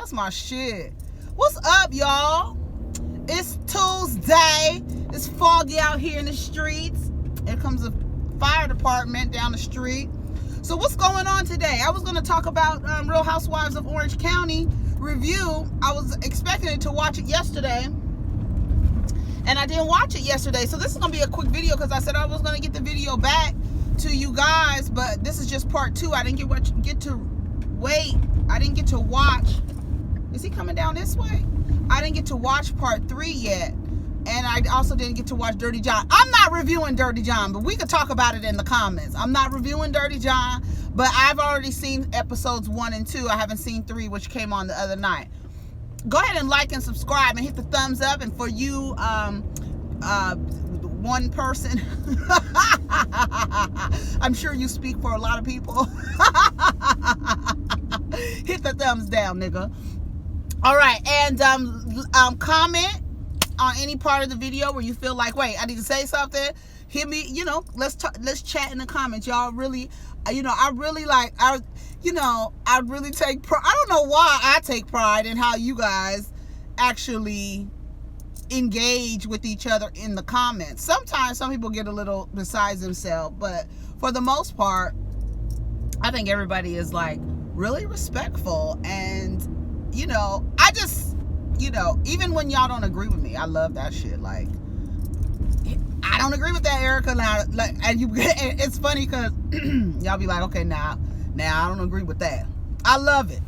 That's my shit. What's up, y'all? It's Tuesday. It's foggy out here in the streets. Here comes a fire department down the street. So what's going on today? I was going to talk about Real Housewives of Orange County review. I was expecting to watch it yesterday, and I didn't watch it yesterday. So this is going to be a quick video because I said I was going to get the video back to you guys, but this is just part 2. I didn't get to watch. Is he coming down this way? I didn't get to watch part 3 yet, and I also didn't get to watch Dirty John. I'm not reviewing Dirty John, but we could talk about it in the comments. I'm not reviewing Dirty John, but I've already seen episodes 1 and 2. I haven't seen 3, which came on the other night. Go ahead and like and subscribe and hit the thumbs up. And for you, one person, I'm sure you speak for a lot of people. Hit the thumbs down, nigga. All right, and comment on any part of the video where you feel like, wait, I need to say something. Hit me, let's chat in the comments. Y'all really, I really take pride. I don't know why I take pride in how you guys actually engage with each other in the comments. Sometimes some people get a little besides themselves, but for the most part, I think everybody is like really respectful. And I just, even when y'all don't agree with me, I love that shit. Like, I don't agree with that, Erica. Now, like, and it's funny because y'all be like, okay, now I don't agree with that. I love it.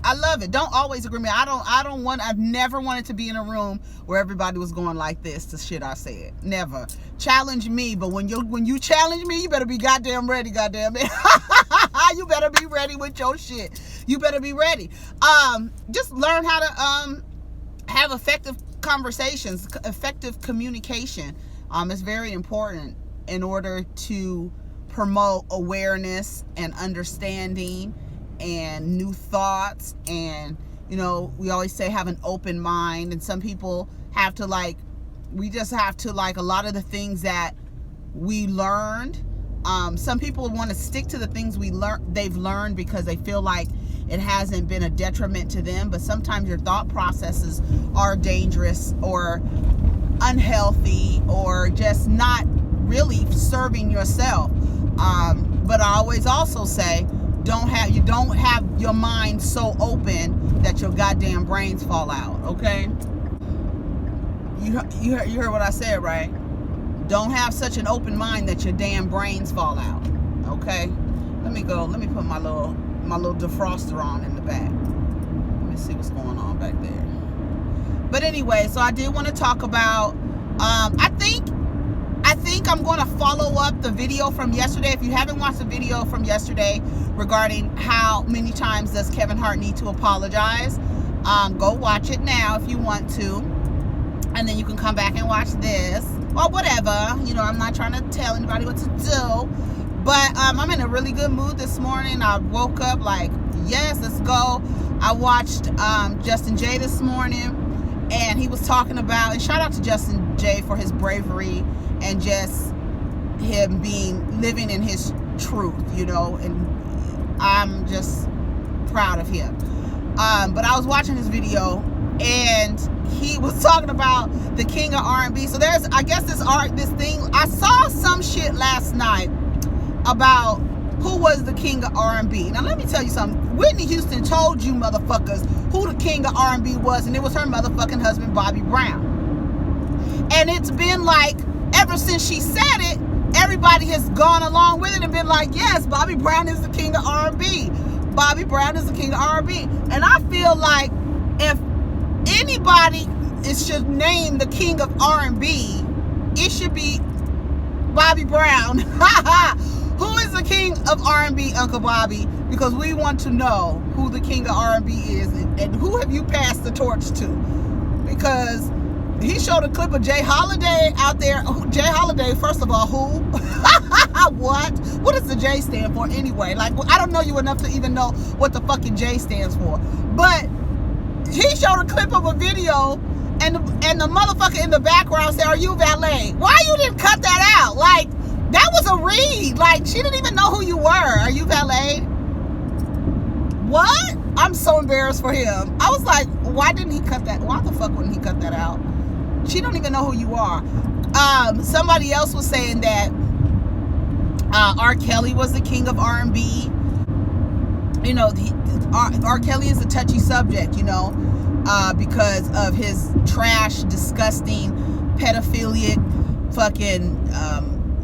Don't always agree with me. I've never wanted to be in a room where everybody was going like this to shit I said. Never. Challenge me, but when you challenge me, you better be goddamn ready, goddamn it. You better be ready with your shit. You better be ready. Just learn how to have effective conversations, effective communication. It's very important in order to promote awareness and understanding and new thoughts. And we always say have an open mind, and some people have to we just have to a lot of the things that we learned. Some people want to stick to the things they've learned because they feel like it hasn't been a detriment to them, but sometimes your thought processes are dangerous or unhealthy or just not really serving yourself. But I always also say, you don't have your mind so open that your goddamn brains fall out. Okay, you heard what I said, right? Don't have such an open mind that your damn brains fall out. Okay, let me put my little defroster on in the back. Let me see what's going on back there. But anyway, so I did want to talk about I think I'm going to follow up the video from yesterday. If you haven't watched the video from yesterday regarding how many times does Kevin Hart need to apologize, go watch it now if you want to, and then you can come back and watch this or whatever. I'm not trying to tell anybody what to do, but I'm in a really good mood this morning. I woke up like, yes, let's go. I watched Justin J this morning, and he was talking about, and shout out to Justin J for his bravery and just him living in his truth, and I'm just proud of him. But I was watching his video, and he was talking about the king of R&B. So there's, I guess, this thing. I saw some shit last night about who was the king of R&B. Now let me tell you something. Whitney Houston told you motherfuckers who the king of R&B was, and it was her motherfucking husband, Bobby Brown. And it's been like, ever since she said it, everybody has gone along with it and been like, yes, Bobby Brown is the king of R&B. Bobby Brown is the king of R&B. And I feel like if anybody should name the king of R&B, it should be Bobby Brown. Who is the king of R&B, Uncle Bobby? Because we want to know who the king of R&B is, and who have you passed the torch to? Because he showed a clip of Jay Holiday out there. Jay Holiday, first of all, who? What? What does the J stand for anyway? Like, I don't know you enough to even know what the fucking J stands for. But he showed a clip of a video, and the motherfucker in the background said, "Are you valet?" Why you didn't cut that out? Like, that was a read. Like, she didn't even know who you were. Are you valet? What? I'm so embarrassed for him. I was like, why didn't he cut that? Why the fuck wouldn't he cut that out? She don't even know who you are. Somebody else was saying that R. Kelly was the king of R&B. You know, R. Kelly is a touchy subject, you know, because of his trash, disgusting, pedophilic, fucking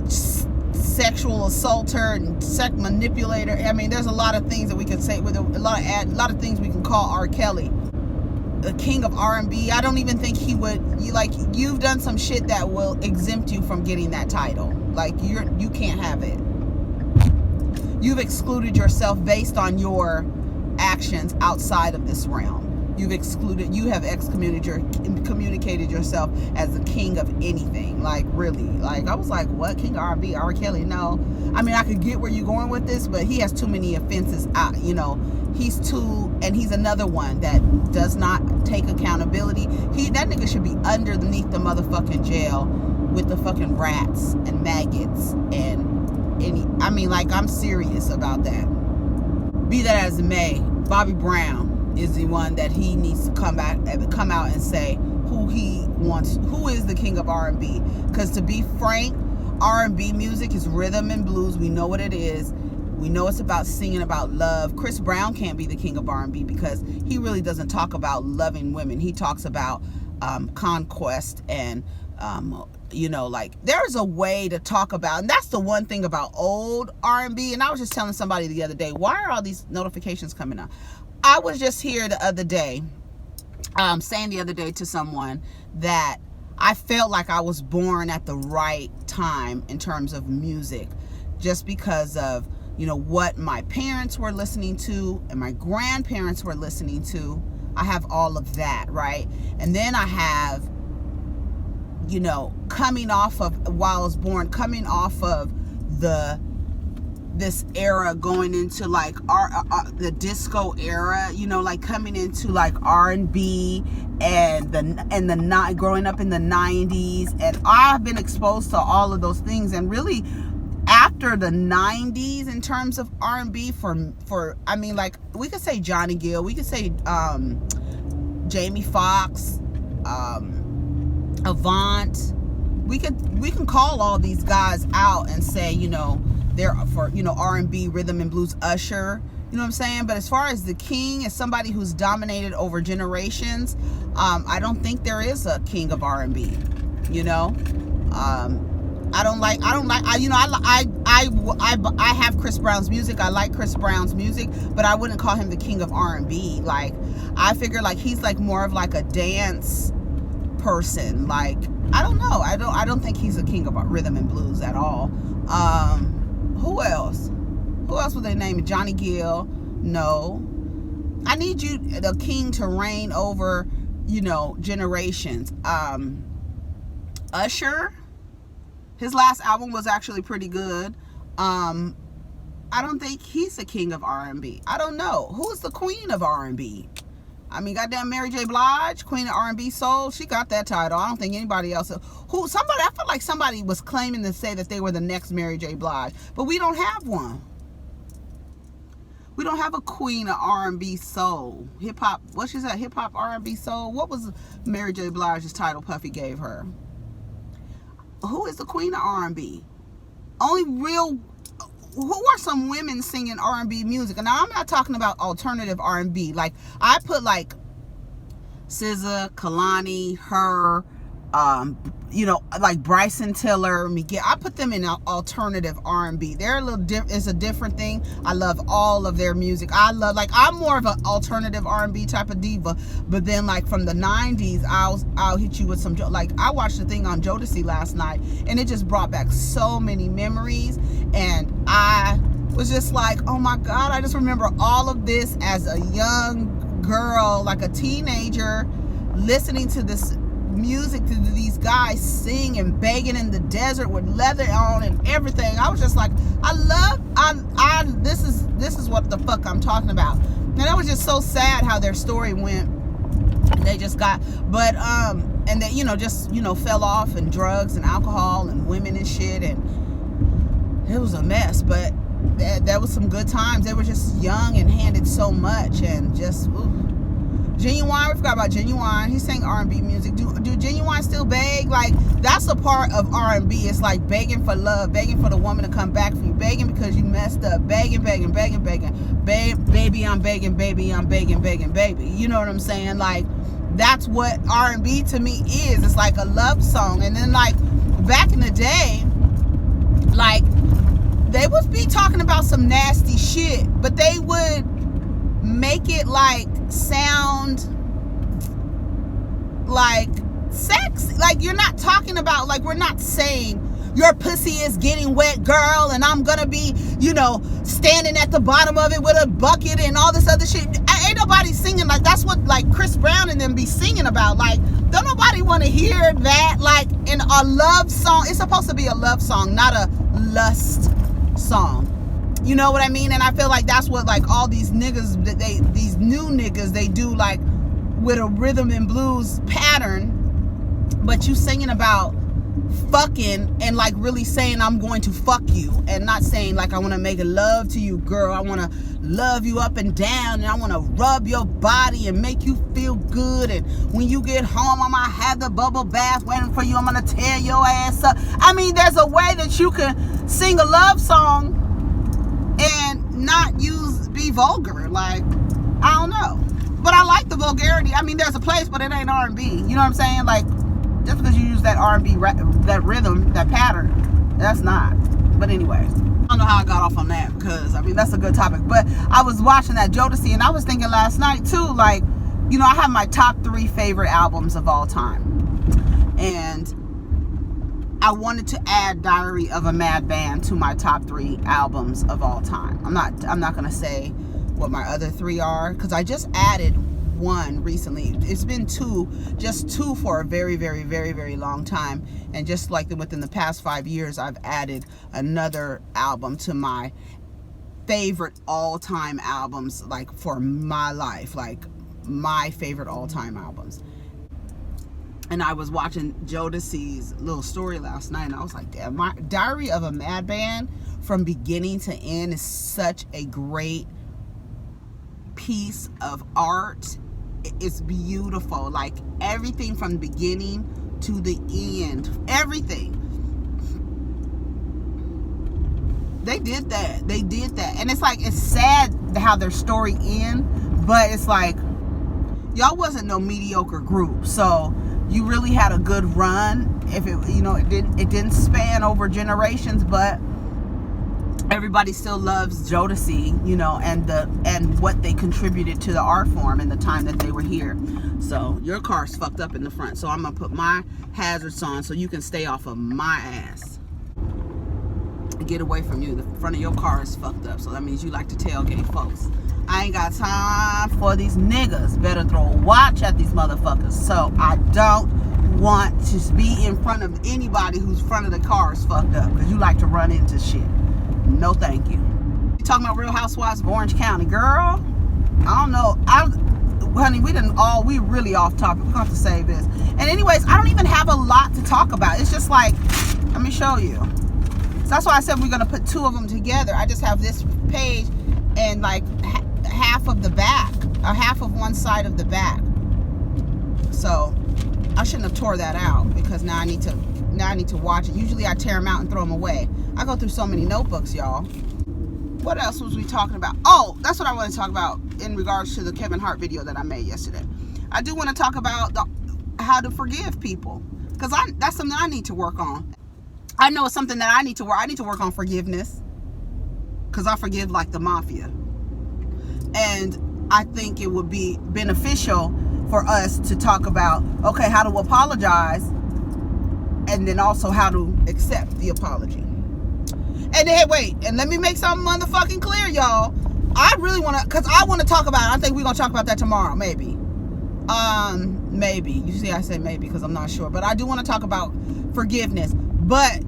sexual assaulter and sex manipulator. I mean, there's a lot of things that we could say with a lot of things we can call R. Kelly the king of R&B. I don't even think he would. You've done some shit that will exempt you from getting that title. Like, you can't have it. You've excluded yourself based on your actions outside of this realm. You have excommunicated yourself as the king of anything. Like, really. Like, I was like, what? King of R&B? R. Kelly? No. I mean, I could get where you're going with this, but he has too many offenses out, you know. And he's another one that does not take accountability. That nigga should be underneath the motherfucking jail with the fucking rats and maggots and I mean, like, I'm serious about that. Be that as it may, Bobby Brown is the one that he needs to come out and say who is the king of R&B. Because to be frank, R&B music is rhythm and blues. We know what it is. We know it's about singing about love. Chris Brown can't be the king of R&B because he really doesn't talk about loving women. He talks about conquest and you know, like, there's a way to talk about, and that's the one thing about old R&B. And I was just telling somebody the other day, why are all these notifications coming up? I was just here the other day, saying the other day to someone that I felt like I was born at the right time in terms of music, just because of, you know, what my parents were listening to and my grandparents were listening to. I have all of that, right? And then I have, you know, coming off of this era, going into like the disco era, you know, like coming into like R&B and growing up in the 90s, and I've been exposed to all of those things. And really, after the 90s, in terms of R&B, for I mean, like, we could say Johnny Gill, we could say Jamie Foxx, Avant. We can call all these guys out and say, you know, they're for, you know, R&B, rhythm and blues. Usher, you know what I'm saying? But as far as the king, as somebody who's dominated over generations, I don't think there is a king of R&B. You know, I have Chris Brown's music. I like Chris Brown's music, but I wouldn't call him the king of R&B. Like, I figure like he's like more of like a dance person. Like, I don't know. I don't think he's a king of rhythm and blues at all. Who else? Who else would they name? Johnny Gill? No. I need you, the king, to reign over, you know, generations. Usher, his last album was actually pretty good. I don't think he's the king of R&B. I don't know. Who's the queen of R&B? I mean, goddamn Mary J. Blige, queen of R&B soul. She got that title. I don't think anybody else. I feel like somebody was claiming to say that they were the next Mary J. Blige, but we don't have one. We don't have a queen of R&B soul. Hip hop. What she said? Hip hop R&B soul. What was Mary J. Blige's title Puffy gave her? Who is the queen of R&B? Who are some women singing R&B music? And now I'm not talking about alternative R&B. Like, I put like SZA, Kalani, her, you know, like Bryson Tiller, Miguel. I put them in alternative R&B. They're a little it's a different thing. I love all of their music. I'm more of an alternative R&B type of diva. But then, like, from the 90s, I'll hit you with some, like, I watched the thing on Jodeci last night, and it just brought back so many memories. And I was just like, oh my God, I just remember all of this as a young girl, like a teenager, listening to this music, to these guys sing and begging in the desert with leather on and everything. I was just like, this is what the fuck I'm talking about. And that was just so sad how their story went. They just got, but and they, you know, just, you know, fell off, and drugs and alcohol and women and shit, and it was a mess. But There was some good times. They were just young and handed so much, and just Genuine. We forgot about Genuine. He sang R&B music. Do Genuine still beg? Like, that's a part of R&B. It's like begging for love, begging for the woman to come back for you, begging because you messed up, begging. Baby, I'm begging, baby, I'm begging, baby. You know what I'm saying? Like, that's what R&B to me is. It's like a love song. And then, like, back in the day, like, they would be talking about some nasty shit, but they would make it like sound like sex. Like, you're not talking about, like, we're not saying your pussy is getting wet, girl, and I'm gonna be, you know, standing at the bottom of it with a bucket and all this other shit. Ain't nobody singing like that's what, like, Chris Brown and them be singing about. Like, don't nobody want to hear that. Like, in a love song, it's supposed to be a love song, not a lust song. You know what I mean? And I feel like that's what, like, all these niggas, these new niggas, they do, like, with a rhythm and blues pattern, but you singing about fucking and, like, really saying I'm going to fuck you, and not saying, like, I want to make love to you, girl. I want to love you up and down, and I want to rub your body and make you feel good, and when you get home, I'm going to have the bubble bath waiting for you. I'm going to tear your ass up. I mean, there's a way that you can sing a love song and not be vulgar. Like, I don't know, but I like the vulgarity. I mean, there's a place, but it ain't R&B. You know what I'm saying? Like, just because you use that R&B, that rhythm, that pattern, that's not. But anyway, I don't know how I got off on that, because I mean, that's a good topic. But I was watching that Jodeci, and I was thinking last night too, like, you know, I have my top 3 favorite albums of all time, and I wanted to add Diary of a Mad Band to my top 3 albums of all time. I'm not gonna say what my other 3 are, because I just added one recently. It's been just two for a very, very, very, very long time, and just like within the past 5 years, I've added another album to my favorite all-time albums, like, for my life, like my favorite all-time albums. And I was watching Jodeci's little story last night, and I was like, damn, my Diary of a Mad Band from beginning to end is such a great piece of art. It's beautiful. Like, everything from the beginning to the end, everything. They did that. And it's like, it's sad how their story ends, but it's like, y'all wasn't no mediocre group, so you really had a good run. If it, you know, it didn't span over generations, but everybody still loves Jodeci, you know, and what they contributed to the art form in the time that they were here. So your car's fucked up in the front, so I'm gonna put my hazards on so you can stay off of my ass. Get away from you. The front of your car is fucked up, so that means you like to tailgate folks. I ain't got time for these niggas. Better throw a watch at these motherfuckers. So I don't want to be in front of anybody whose front of the car is fucked up, because you like to run into shit. No thank you. You talking about Real Housewives of Orange County, girl? I don't know. Honey, we really off topic. We're gonna have to save this. And anyways, I don't even have a lot to talk about. It's just like, let me show you. So that's why I said we're gonna put 2 of them together. I just have this page and like half of the back, or half of one side of the back. So I shouldn't have tore that out, because now I need to watch it. Usually I tear them out and throw them away. I go through so many notebooks, y'all. What else was we talking about? Oh, that's what I want to talk about in regards to the Kevin Hart video that I made yesterday. I do want to talk about how to forgive people, because that's something I need to work on. I know it's something that I need to work on forgiveness, because I forgive like the mafia. And I think it would be beneficial for us to talk about, okay, how to apologize, and then also how to accept the apology. And then, wait, and let me make something motherfucking clear, y'all. I really want to, because I want to talk about it. I think we're going to talk about that tomorrow, maybe. Maybe. You see, I say maybe because I'm not sure. But I do want to talk about forgiveness. But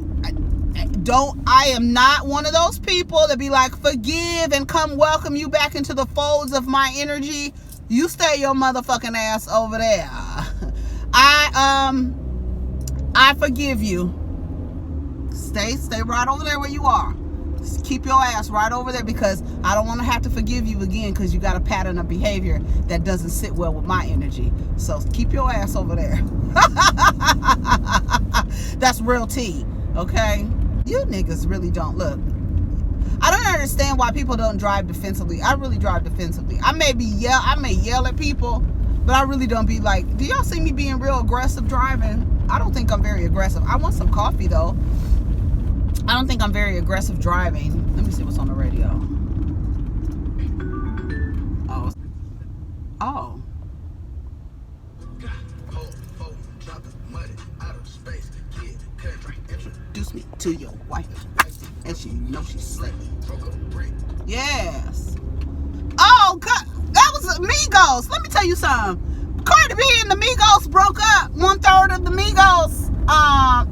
I am not one of those people that be like, forgive and come welcome you back into the folds of my energy. You stay your motherfucking ass over there. I forgive you. Stay right over there where you are. Just keep your ass right over there, because I don't want to have to forgive you again because you got a pattern of behavior that doesn't sit well with my energy. So keep your ass over there. That's real tea, okay? You niggas really don't look. I don't understand why people don't drive defensively. I really drive defensively. I may yell at people, but I really don't be like, do y'all see me being real aggressive driving? I don't think I'm very aggressive. I want some coffee though. I don't think I'm very aggressive driving. Let me see what's on the radio. Oh. Introduce me to your wife, and she knows she's safe. Yes. Oh God, that was Migos. Let me tell you something. Cardi B and the Migos broke up. 1/3 of the Migos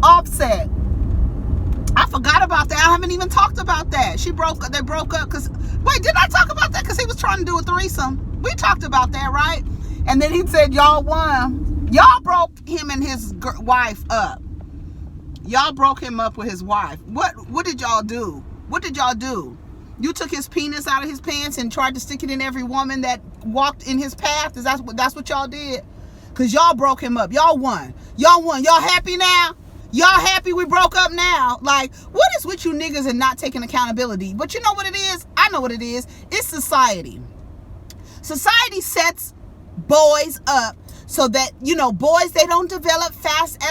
Offset. I forgot about that. I haven't even talked about that. They broke up because, wait, did I talk about that? Because he was trying to do a threesome. We talked about that, right? And then he said, y'all won. Y'all broke him and his wife up. Y'all broke him up with his wife. What did y'all do? What did y'all do? You took his penis out of his pants and tried to stick it in every woman that walked in his path? That's what y'all did? Because y'all broke him up. Y'all won. Y'all won. Y'all happy now? Y'all happy we broke up now? Like, what is with you niggas and not taking accountability? But you know what it is? I know what it is. It's society. Society sets boys up so that, you know, boys, they don't develop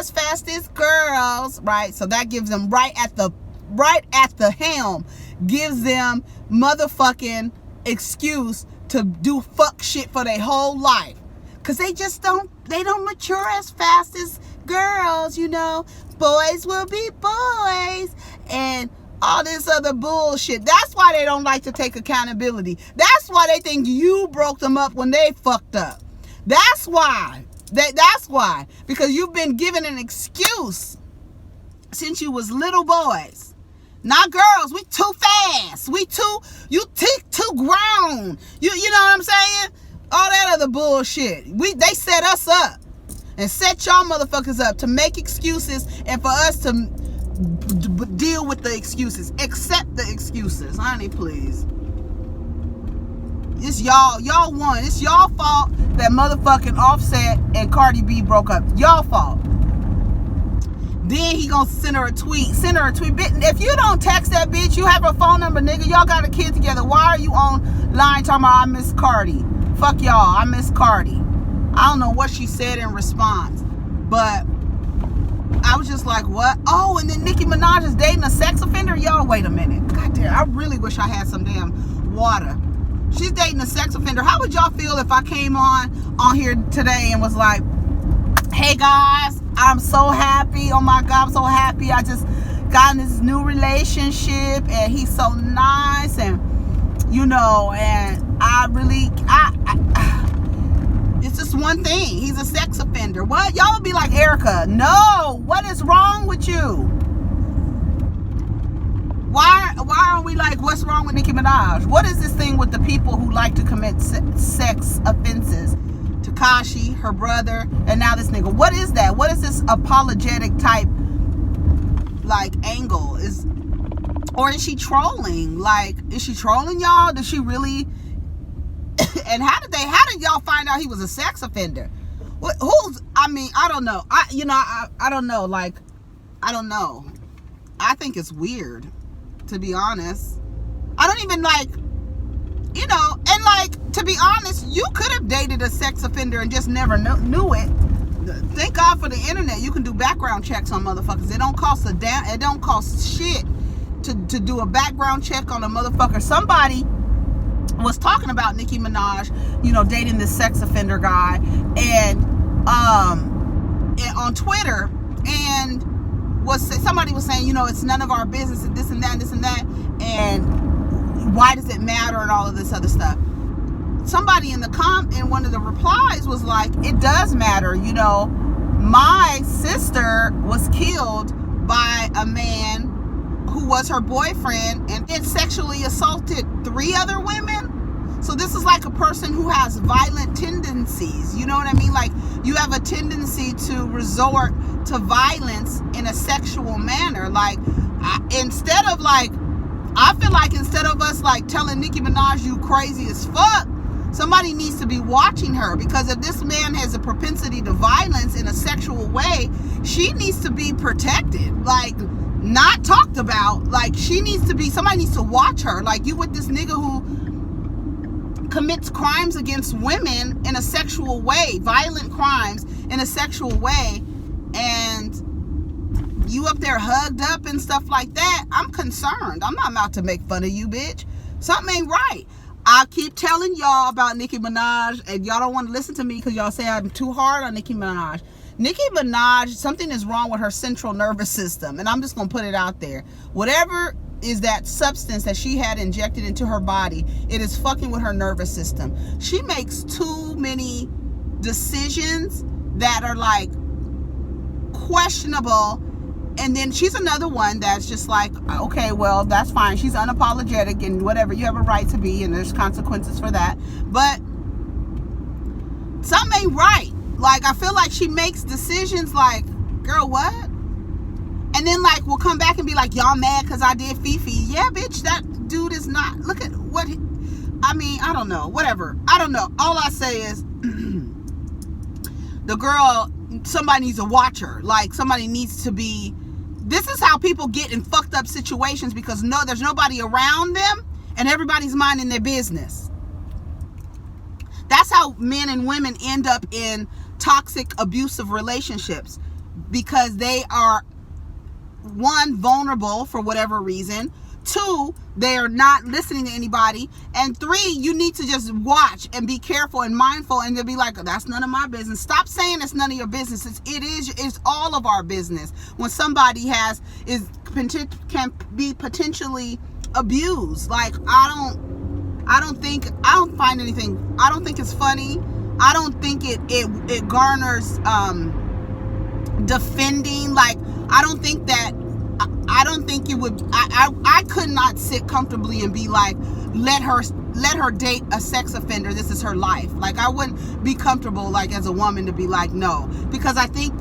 as fast as girls, right? So that gives them right at the helm, gives them motherfucking excuse to do fuck shit for their whole life. Cause they don't mature as fast as girls, you know. Boys will be boys and all this other bullshit. That's why they don't like to take accountability. That's why they think you broke them up when they fucked up. That's why. That's why. Because you've been given an excuse since you was little boys. Not girls. We too fast. You too grown. You know what I'm saying? All that other bullshit. They set us up and set y'all motherfuckers up to make excuses and for us to deal with the excuses. Accept the excuses. Honey, please. It's y'all won. It's y'all fault that motherfucking Offset and Cardi B broke up. Y'all fault. Then he gonna send her a tweet. If you don't text that bitch, you have her phone number, nigga. Y'all got a kid together. Why are you online talking about I miss Cardi? Fuck y'all. I miss Cardi. I don't know what she said in response, but I was just like, what? Oh, and then Nicki Minaj is dating a sex offender? Y'all, wait a minute. God damn, I really wish I had some damn water. She's dating a sex offender. How would y'all feel if I came on here today and was like, hey guys, I'm so happy. Oh my God, I'm so happy. I just got in this new relationship and he's so nice and, you know, and it's just one thing. He's a sex offender. What? Y'all would be like, Erica, no, what is wrong with you? Why aren't we like, what's wrong with Nicki Minaj? What is this thing with the people who like to commit sex offenses? Takashi, her brother, and now this nigga. What is that? What is this apologetic type like angle? Or is she trolling? Like, is she trolling y'all? Does she really? And how did y'all find out he was a sex offender? I don't know. I don't know. Like, I don't know. I think it's weird, to be honest. I don't even like, you know, and like, to be honest, you could have dated a sex offender and just never knew it. Thank God for the internet. You can do background checks on motherfuckers. It don't cost shit to do a background check on a motherfucker. Somebody was talking about Nicki Minaj, you know, dating this sex offender guy, and on Twitter, and somebody was saying, you know, it's none of our business, and this and that, and why does it matter, and all of this other stuff. Somebody in one of the replies was like, it does matter. You know, my sister was killed by a man who was her boyfriend and sexually assaulted 3 other women. So this is like a person who has violent tendencies. You know what I mean? Like, you have a tendency to resort to violence in a sexual manner. Like, instead of like I feel like instead of us like telling Nicki Minaj you crazy as fuck, somebody needs to be watching her, because if this man has a propensity to violence in a sexual way, she needs to be protected, like not talked about. Like she needs to be, somebody needs to watch her. Like you with this nigga who commits crimes against women in a sexual way, violent crimes in a sexual way, and you up there hugged up and stuff like that. I'm concerned. I'm not about to make fun of you, bitch. Something ain't right. I keep telling y'all about Nicki Minaj, and y'all don't want to listen to me because y'all say I'm too hard on Nicki Minaj. Nicki Minaj, something is wrong with her central nervous system, and I'm just going to put it out there. Whatever is that substance that she had injected into her body, it is fucking with her nervous system. She makes too many decisions that are like questionable. And then she's another one that's just like, okay, well, that's fine. She's unapologetic and whatever. You have a right to be, and there's consequences for that. But something ain't right. Like, I feel like she makes decisions like, girl, what? And then, like, we'll come back and be like, y'all mad because I did Fifi. Yeah, bitch, that dude is not. Look at what. I mean, I don't know. Whatever. I don't know. All I say is the girl, somebody needs to watch her. Like, somebody needs to be. This is how people get in fucked up situations, because there's nobody around them and everybody's minding their business. That's how men and women end up in toxic, abusive relationships, because they are, one, vulnerable for whatever reason. Two, they are not listening to anybody. And three, you need to just watch and be careful and mindful, and they'll be like, that's none of my business. Stop saying it's none of your business. It's all of our business. When somebody can be potentially abused. Like, I don't find anything, I don't think it's funny. I don't think it garners defending. Like, I don't think it would. I could not sit comfortably and be like, let her date a sex offender. This is her life. Like, I wouldn't be comfortable, like, as a woman, to be like, no, because I think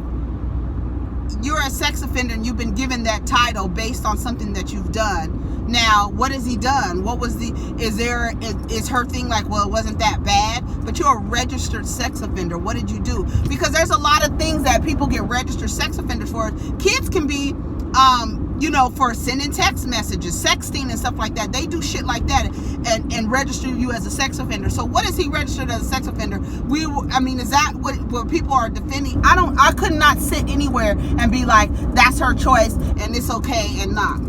you're a sex offender and you've been given that title based on something that you've done. Now, what has he done? What was is her thing like, well, it wasn't that bad, but you're a registered sex offender. What did you do? Because there's a lot of things that people get registered sex offenders for. Kids can be, for sending text messages, sexting and stuff like that. They do shit like that and register you as a sex offender. So what is he registered as a sex offender? Is that what people are defending? I could not sit anywhere and be like, that's her choice and it's okay and not.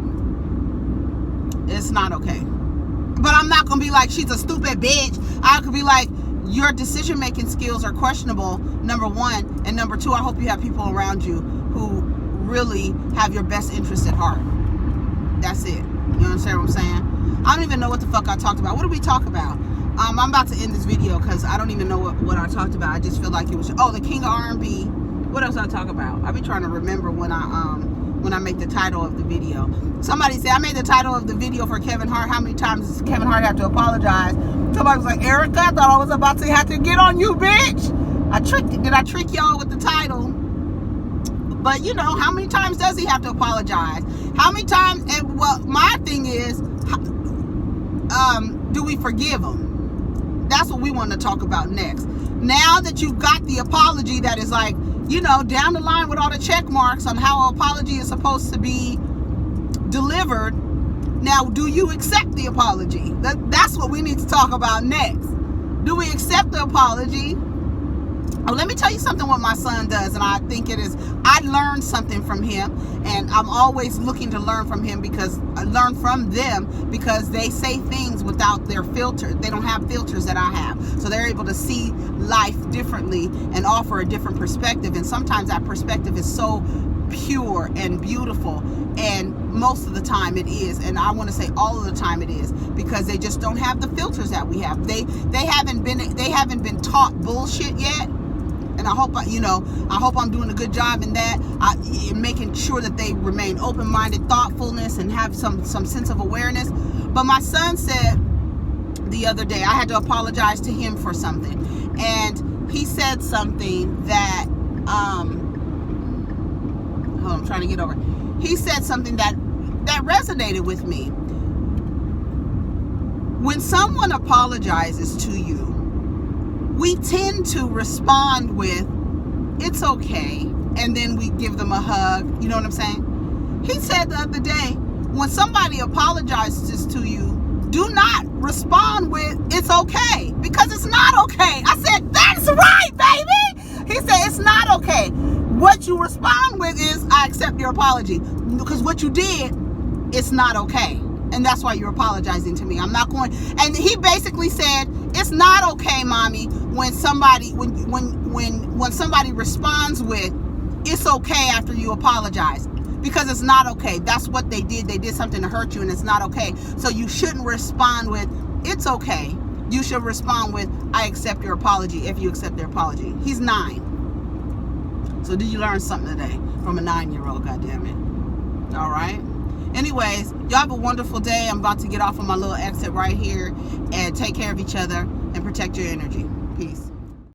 It's not okay. But I'm not going to be like, she's a stupid bitch. I could be like, your decision-making skills are questionable, number one. And number two, I hope you have people around you who really have your best interest at heart. That's it. You understand what I'm saying? I don't even know what the fuck I talked about. What did we talk about? I'm about to end this video because I don't even know what I talked about. I just feel like it was, the king of R&B. What else did I talk about? I'll be trying to remember when I make the title of the video. Somebody said, I made the title of the video for Kevin Hart. How many times does Kevin Hart have to apologize? Somebody was like, Erica, I thought I was about to have to get on you, bitch. Did I trick y'all with the title? But how many times does he have to apologize? How many times? And my thing is, do we forgive him? That's what we want to talk about next. Now that you've got the apology that is like, down the line with all the check marks on how an apology is supposed to be delivered. Now, do you accept the apology? That's what we need to talk about next. Do we accept the apology? Oh, let me tell you something what my son does, and I think I learned something from him, and I'm always looking to learn from him because I learn from them because they say things without their filter. They don't have filters that I have. So they're able to see life differently and offer a different perspective. And sometimes that perspective is so pure and beautiful, and most of the time it is, and I want to say all of the time it is, because they just don't have the filters that we have. They haven't been taught bullshit yet. And I hope I'm doing a good job in that, in making sure that they remain open-minded, thoughtfulness, and have some sense of awareness. But my son said the other day, I had to apologize to him for something, and he said something that I'm trying to get over. He said something that resonated with me. When someone apologizes to you, we tend to respond with, it's okay, and then we give them a hug. You know what I'm saying? He said the other day, when somebody apologizes to you, do not respond with, it's okay, because it's not okay. I said, that's right, baby. He said, it's not okay. What you respond with is, I accept your apology, because what you did, it's not okay. And that's why you're apologizing to me. I'm not going. And he basically said, it's not okay, mommy, when somebody when somebody responds with, it's okay after you apologize, because it's not okay. That's what they did. They did something to hurt you, and it's not okay. So you shouldn't respond with, it's okay. You should respond with, I accept your apology, if you accept their apology. He's 9. So did you learn something today from a 9-year-old? Goddammit. All right. Anyways, y'all have a wonderful day. I'm about to get off on my little exit right here, and take care of each other and protect your energy.